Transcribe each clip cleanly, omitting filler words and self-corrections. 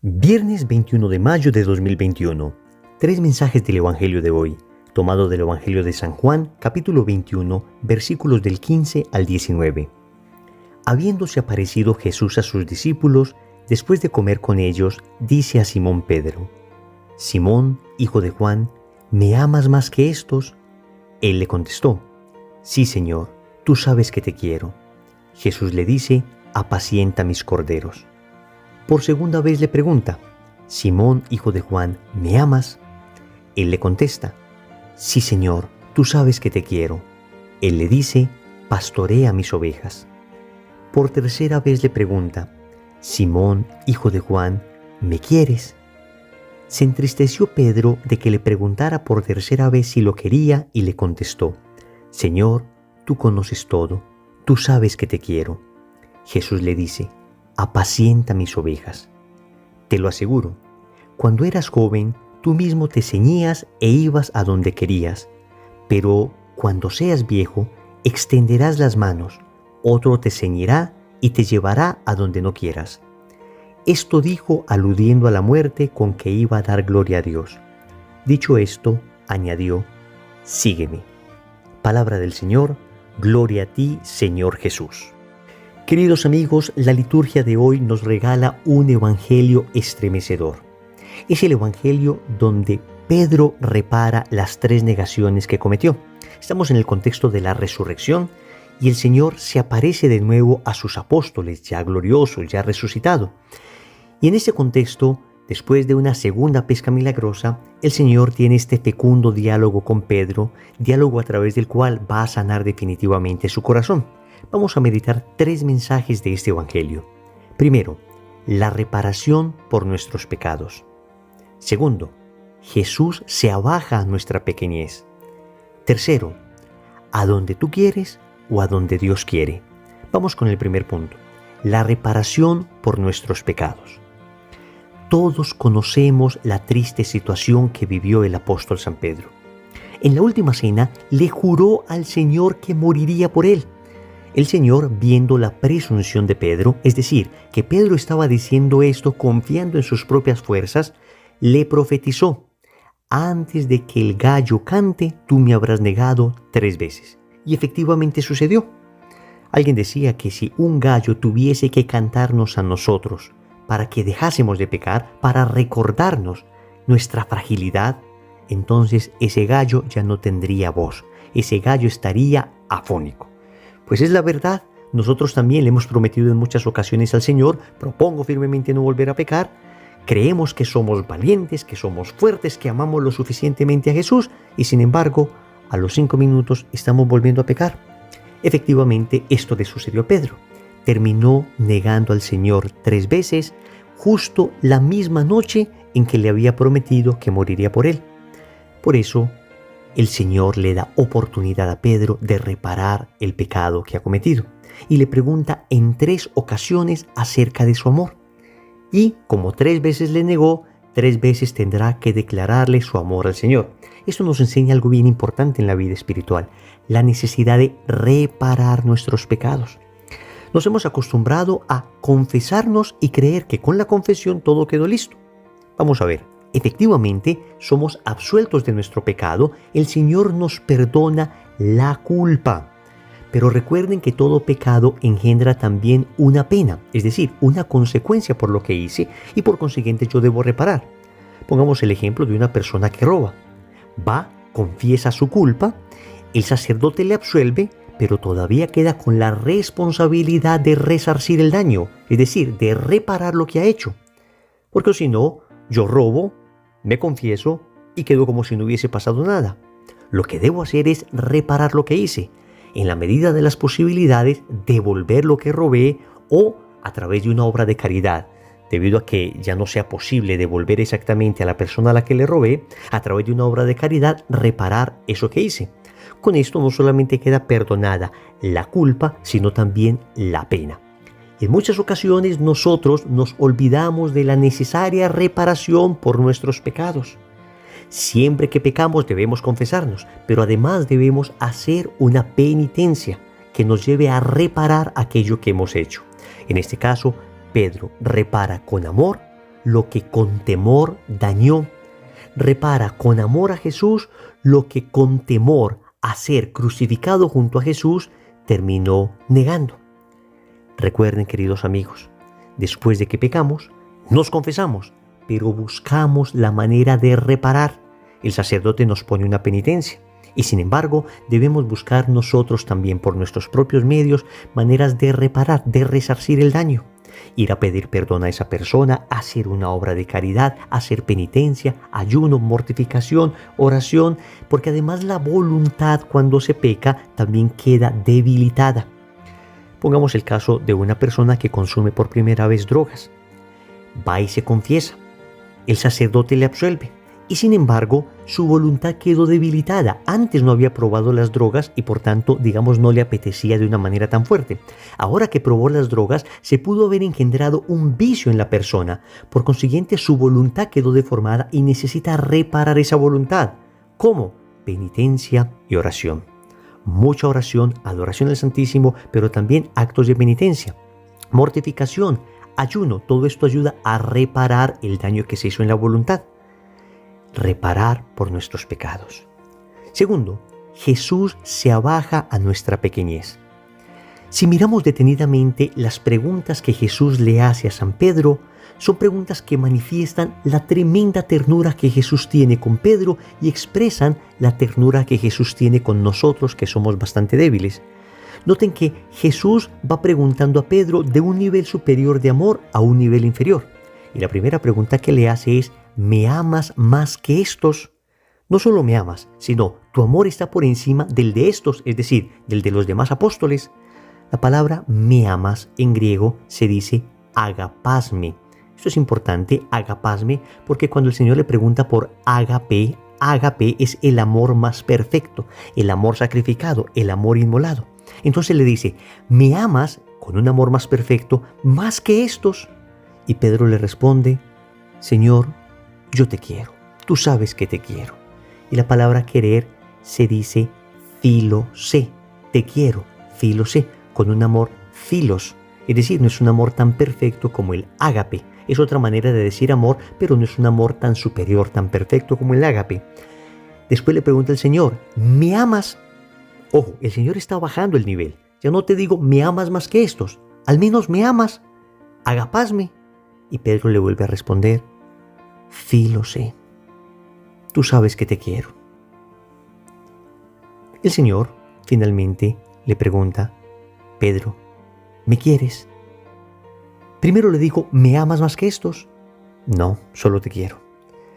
Viernes 21 de mayo de 2021. Tres mensajes del Evangelio de hoy, tomado del Evangelio de San Juan, capítulo 21, versículos del 15 al 19. Habiéndose aparecido Jesús a sus discípulos, después de comer con ellos, dice a Simón Pedro: Simón, hijo de Juan, ¿me amas más que estos? Él le contestó: Sí, Señor, tú sabes que te quiero. Jesús le dice: Apacienta mis corderos. Por segunda vez le pregunta: Simón, hijo de Juan, ¿me amas? Él le contesta: Sí, Señor, tú sabes que te quiero. Él le dice: Pastorea mis ovejas. Por tercera vez le pregunta: Simón, hijo de Juan, ¿me quieres? Se entristeció Pedro de que le preguntara por tercera vez si lo quería y le contestó: Señor, tú conoces todo, tú sabes que te quiero. Jesús le dice: Apacienta mis ovejas. Te lo aseguro, cuando eras joven, tú mismo te ceñías e ibas a donde querías, pero cuando seas viejo, extenderás las manos, otro te ceñirá y te llevará a donde no quieras. Esto dijo aludiendo a la muerte con que iba a dar gloria a Dios. Dicho esto, añadió: Sígueme. Palabra del Señor, gloria a ti, Señor Jesús. Queridos amigos, la liturgia de hoy nos regala un evangelio estremecedor. Es el evangelio donde Pedro repara las tres negaciones que cometió. Estamos en el contexto de la resurrección y el Señor se aparece de nuevo a sus apóstoles, ya gloriosos, ya resucitado. Y en ese contexto, después de una segunda pesca milagrosa, el Señor tiene este fecundo diálogo con Pedro, diálogo a través del cual va a sanar definitivamente su corazón. Vamos a meditar tres mensajes de este evangelio. Primero, la reparación por nuestros pecados. Segundo, Jesús se abaja a nuestra pequeñez. Tercero, a donde tú quieres o a donde Dios quiere. Vamos con el primer punto, la reparación por nuestros pecados. Todos conocemos la triste situación que vivió el apóstol San Pedro. En la última cena le juró al Señor que moriría por él. El Señor, viendo la presunción de Pedro, es decir, que Pedro estaba diciendo esto confiando en sus propias fuerzas, le profetizó: antes de que el gallo cante, tú me habrás negado 3 veces. Y efectivamente sucedió. Alguien decía que si un gallo tuviese que cantarnos a nosotros para que dejásemos de pecar, para recordarnos nuestra fragilidad, entonces ese gallo ya no tendría voz, ese gallo estaría afónico. Pues es la verdad, nosotros también le hemos prometido en muchas ocasiones al Señor: propongo firmemente no volver a pecar. Creemos que somos valientes, que somos fuertes, que amamos lo suficientemente a Jesús y sin embargo, a los 5 minutos estamos volviendo a pecar. Efectivamente, esto le sucedió a Pedro. Terminó negando al Señor 3 veces, justo la misma noche en que le había prometido que moriría por él. Por eso, el Señor le da oportunidad a Pedro de reparar el pecado que ha cometido y le pregunta en 3 ocasiones acerca de su amor. Y como 3 veces le negó, 3 veces tendrá que declararle su amor al Señor. Esto nos enseña algo bien importante en la vida espiritual, la necesidad de reparar nuestros pecados. Nos hemos acostumbrado a confesarnos y creer que con la confesión todo quedó listo. Vamos a ver. Efectivamente, somos absueltos de nuestro pecado, el Señor nos perdona la culpa. Pero recuerden que todo pecado engendra también una pena, es decir, una consecuencia por lo que hice y por consiguiente yo debo reparar. Pongamos el ejemplo de una persona que roba. Va, confiesa su culpa, el sacerdote le absuelve, pero todavía queda con la responsabilidad de resarcir el daño, es decir, de reparar lo que ha hecho. Porque si no, yo robo, me confieso y quedo como si no hubiese pasado nada. Lo que debo hacer es reparar lo que hice, en la medida de las posibilidades, devolver lo que robé o a través de una obra de caridad. Debido a que ya no sea posible devolver exactamente a la persona a la que le robé, a través de una obra de caridad, reparar eso que hice. Con esto no solamente queda perdonada la culpa, sino también la pena. En muchas ocasiones nosotros nos olvidamos de la necesaria reparación por nuestros pecados. Siempre que pecamos debemos confesarnos, pero además debemos hacer una penitencia que nos lleve a reparar aquello que hemos hecho. En este caso, Pedro repara con amor lo que con temor dañó. Repara con amor a Jesús lo que con temor a ser crucificado junto a Jesús terminó negando. Recuerden, queridos amigos, después de que pecamos, nos confesamos, pero buscamos la manera de reparar. El sacerdote nos pone una penitencia y sin embargo debemos buscar nosotros también por nuestros propios medios maneras de reparar, de resarcir el daño. Ir a pedir perdón a esa persona, hacer una obra de caridad, hacer penitencia, ayuno, mortificación, oración, porque además la voluntad cuando se peca también queda debilitada. Pongamos el caso de una persona que consume por primera vez drogas. Va y se confiesa. El sacerdote le absuelve. Y sin embargo, su voluntad quedó debilitada. Antes no había probado las drogas y por tanto, digamos, no le apetecía de una manera tan fuerte. Ahora que probó las drogas, se pudo haber engendrado un vicio en la persona. Por consiguiente, su voluntad quedó deformada y necesita reparar esa voluntad. ¿Cómo? Penitencia y oración. Mucha oración, adoración al Santísimo, pero también actos de penitencia. Mortificación, ayuno, todo esto ayuda a reparar el daño que se hizo en la voluntad. Reparar por nuestros pecados. Segundo, Jesús se abaja a nuestra pequeñez. Si miramos detenidamente las preguntas que Jesús le hace a San Pedro, son preguntas que manifiestan la tremenda ternura que Jesús tiene con Pedro y expresan la ternura que Jesús tiene con nosotros que somos bastante débiles. Noten que Jesús va preguntando a Pedro de un nivel superior de amor a un nivel inferior. Y la primera pregunta que le hace es: ¿me amas más que estos? No solo me amas, sino tu amor está por encima del de estos, es decir, del de los demás apóstoles. La palabra me amas en griego se dice agapasme. Esto es importante, agapasme, porque cuando el Señor le pregunta por agape, agape es el amor más perfecto, el amor sacrificado, el amor inmolado. Entonces le dice, ¿me amas con un amor más perfecto, más que estos? Y Pedro le responde, Señor, yo te quiero, tú sabes que te quiero. Y la palabra querer se dice filosé, te quiero, filosé, con un amor filos. Es decir, no es un amor tan perfecto como el ágape. Es otra manera de decir amor, pero no es un amor tan superior, tan perfecto como el ágape. Después le pregunta el Señor, ¿me amas? Ojo, el Señor está bajando el nivel. Ya no te digo, ¿me amas más que estos? Al menos me amas. Agapasme. Y Pedro le vuelve a responder, filosé, tú sabes que te quiero. El Señor finalmente le pregunta, Pedro, ¿me quieres? Primero le dijo, ¿me amas más que estos? No, solo te quiero.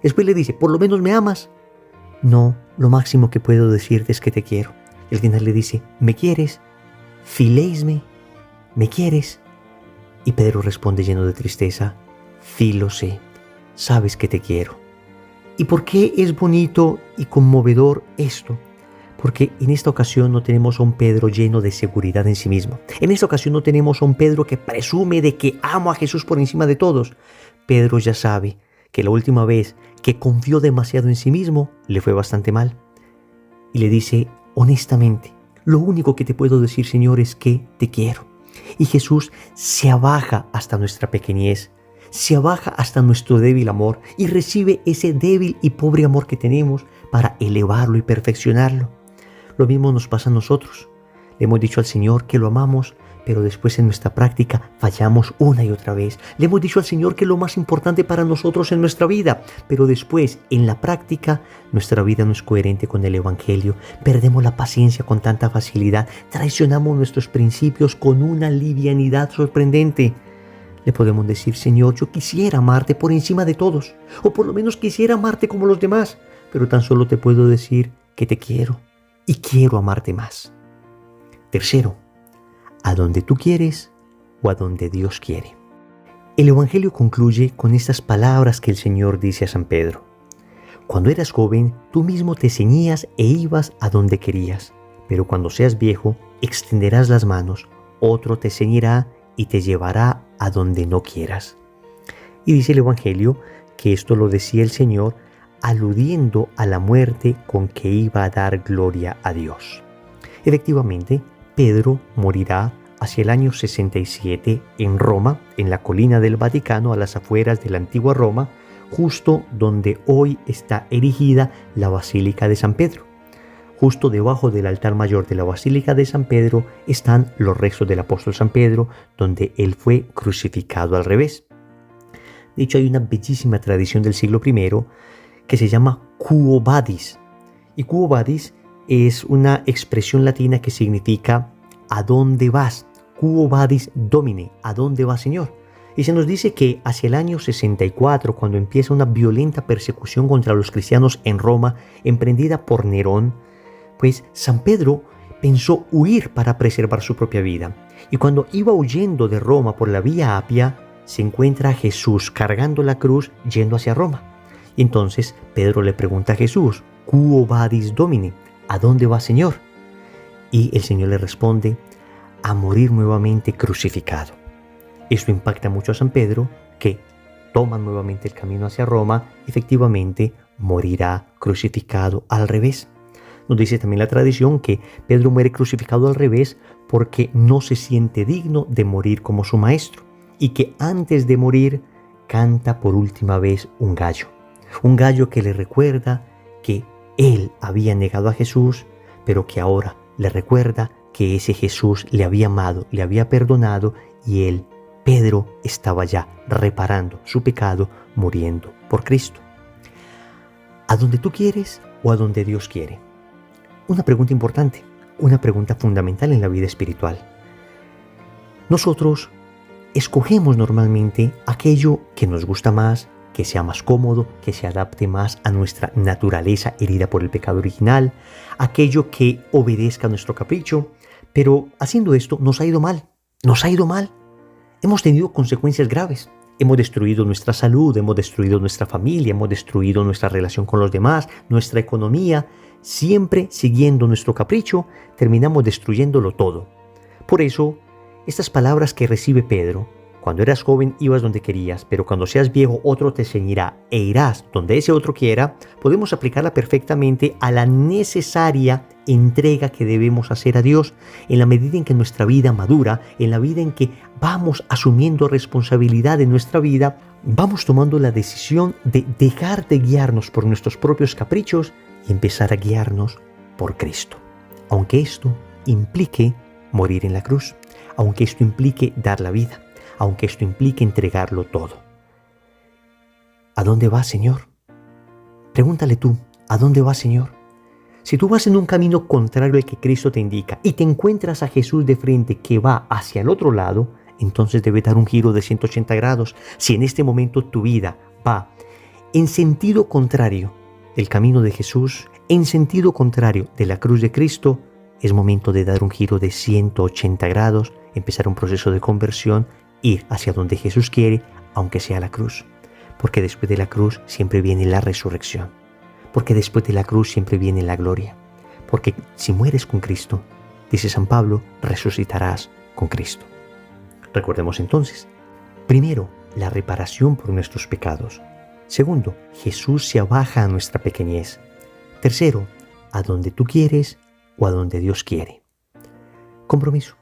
Después le dice, ¿por lo menos me amas? No, lo máximo que puedo decirte es que te quiero. Y al final le dice, ¿me quieres? Fileisme, ¿me quieres? Y Pedro responde lleno de tristeza, filosé, sabes que te quiero. ¿Y por qué es bonito y conmovedor esto? Porque en esta ocasión no tenemos a un Pedro lleno de seguridad en sí mismo. En esta ocasión no tenemos a un Pedro que presume de que amo a Jesús por encima de todos. Pedro ya sabe que la última vez que confió demasiado en sí mismo le fue bastante mal. Y le dice, honestamente, lo único que te puedo decir, Señor, es que te quiero. Y Jesús se abaja hasta nuestra pequeñez, se abaja hasta nuestro débil amor y recibe ese débil y pobre amor que tenemos para elevarlo y perfeccionarlo. Lo mismo nos pasa a nosotros. Le hemos dicho al Señor que lo amamos, pero después en nuestra práctica fallamos una y otra vez. Le hemos dicho al Señor que es lo más importante para nosotros en nuestra vida, pero después en la práctica nuestra vida no es coherente con el Evangelio. Perdemos la paciencia con tanta facilidad, traicionamos nuestros principios con una livianidad sorprendente. Le podemos decir, Señor, yo quisiera amarte por encima de todos, o por lo menos quisiera amarte como los demás, pero tan solo te puedo decir que te quiero y quiero amarte más. Tercero, a donde tú quieres o a donde Dios quiere. El Evangelio concluye con estas palabras que el Señor dice a San Pedro. Cuando eras joven, tú mismo te ceñías e ibas a donde querías, pero cuando seas viejo, extenderás las manos, otro te ceñirá y te llevará a donde no quieras. Y dice el Evangelio que esto lo decía el Señor aludiendo a la muerte con que iba a dar gloria a Dios. Efectivamente, Pedro morirá hacia el año 67 en Roma, en la colina del Vaticano, a las afueras de la antigua Roma, justo donde hoy está erigida la Basílica de San Pedro. Justo debajo del altar mayor de la Basílica de San Pedro están los restos del apóstol San Pedro, donde él fue crucificado al revés. De hecho, hay una bellísima tradición del siglo I que se llama Quo Vadis. Y Quo Vadis es una expresión latina que significa ¿a dónde vas? Quo Vadis Domine, ¿a dónde va, Señor? Y se nos dice que hacia el año 64, cuando empieza una violenta persecución contra los cristianos en Roma, emprendida por Nerón, pues San Pedro pensó huir para preservar su propia vida. Y cuando iba huyendo de Roma por la vía Apia, se encuentra a Jesús cargando la cruz yendo hacia Roma. Y entonces Pedro le pregunta a Jesús, Quo Vadis Domine, ¿a dónde va, Señor? Y el Señor le responde, a morir nuevamente crucificado. Esto impacta mucho a San Pedro, que toma nuevamente el camino hacia Roma, efectivamente morirá crucificado al revés. Nos dice también la tradición que Pedro muere crucificado al revés porque no se siente digno de morir como su maestro, y que antes de morir canta por última vez un gallo que le recuerda que él había negado a Jesús, pero que ahora le recuerda que ese Jesús le había amado, le había perdonado, y él, Pedro, estaba ya reparando su pecado, muriendo por Cristo. ¿A dónde tú quieres o a dónde Dios quiere? Una pregunta importante, una pregunta fundamental en la vida espiritual. Nosotros escogemos normalmente aquello que nos gusta más, que sea más cómodo, que se adapte más a nuestra naturaleza herida por el pecado original, aquello que obedezca a nuestro capricho, pero haciendo esto nos ha ido mal. Hemos tenido consecuencias graves. Hemos destruido nuestra salud, hemos destruido nuestra familia, hemos destruido nuestra relación con los demás, nuestra economía. Siempre siguiendo nuestro capricho, terminamos destruyéndolo todo. Por eso, estas palabras que recibe Pedro, cuando eras joven ibas donde querías, pero cuando seas viejo otro te ceñirá e irás donde ese otro quiera, podemos aplicarla perfectamente a la necesaria entrega que debemos hacer a Dios en la medida en que nuestra vida madura, en la vida en que vamos asumiendo responsabilidad en nuestra vida, vamos tomando la decisión de dejar de guiarnos por nuestros propios caprichos y empezar a guiarnos por Cristo. Aunque esto implique morir en la cruz, aunque esto implique dar la vida, aunque esto implique entregarlo todo. ¿A dónde vas, Señor? Pregúntale tú, ¿a dónde vas, Señor? Si tú vas en un camino contrario al que Cristo te indica y te encuentras a Jesús de frente que va hacia el otro lado, entonces debe dar un giro de 180 grados. Si en este momento tu vida va en sentido contrario del camino de Jesús, en sentido contrario de la cruz de Cristo, es momento de dar un giro de 180 grados, empezar un proceso de conversión, ir hacia donde Jesús quiere, aunque sea la cruz. Porque después de la cruz siempre viene la resurrección. Porque después de la cruz siempre viene la gloria. Porque si mueres con Cristo, dice San Pablo, resucitarás con Cristo. Recordemos entonces, primero, la reparación por nuestros pecados. Segundo, Jesús se abaja a nuestra pequeñez. Tercero, a donde tú quieres o a donde Dios quiere. Compromiso.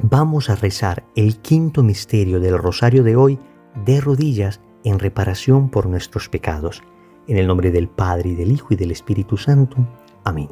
Vamos a rezar el quinto misterio del rosario de hoy de rodillas en reparación por nuestros pecados. En el nombre del Padre, y del Hijo, y del Espíritu Santo. Amén.